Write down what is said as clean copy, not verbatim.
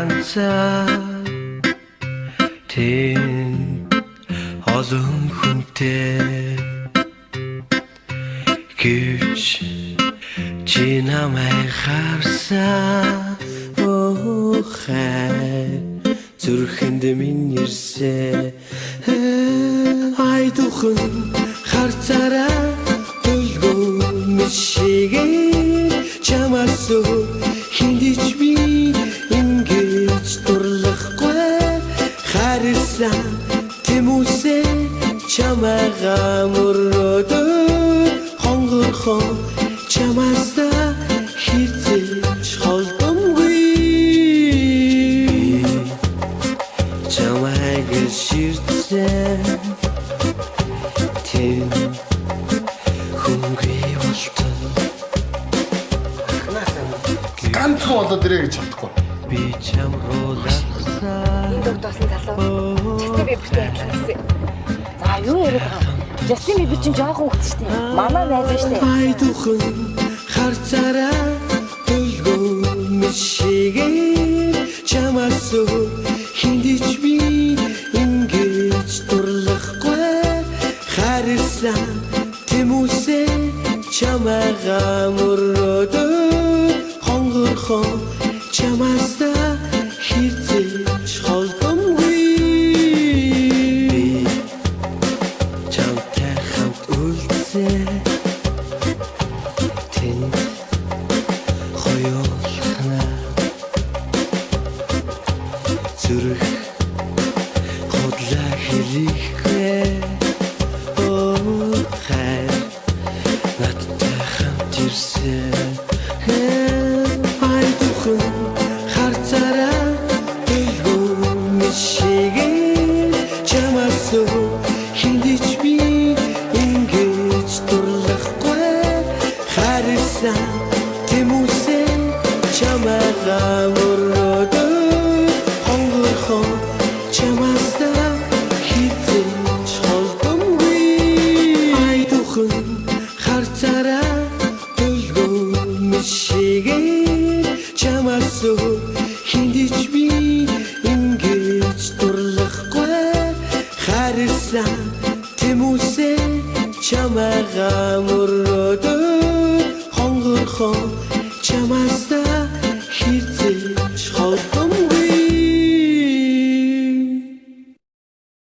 ганцаа тэн олон хүнтэй гэж чи намайг харсан хай зүрхэнд минь ирсэн ай духан харцаараа төлгөө мишигээ чамаас хиндэж би ингэж дурлахгүй харсан тэмүсээ чамайгаа мөрөөдөө хонгорхон чамаас хизээж холдомгүй чамайг ширтсэн тэм хөнгөй болтол ганцхан болоод ирээ гэж чадахгүй. би чам руулахсан энэ догдоосон залуу Justin Bieber-тэй адилхан гэсэн. За юу яриад байгаа юм? Justin Bieber чинь жоохон хөвгч шүү дээ. Манай найз шүү дээ. ай духан харцаараа төлгөө мишигээ чамаас хиндэж би ингэж дурлахгүй харсан тэмүсээ чамайгаа мөрөөдөө хонгорхон чамаас хизээж холдомгүй би чамтай хамт үлдсэн тэн хоёулахна зүрх хотлаа хэрэггүй хай надтай хамт ирсэн ай духан харцаараа төлгөө мишигээ чамаас хиндэж би ингэж дурлахгүй харсан тэмүсээ чамайгаа мөрөөдөө хонгорхон чамаас хизээж холдомгүй ай духан харцаараа төлгөө мишигээ чамаас хиндэж би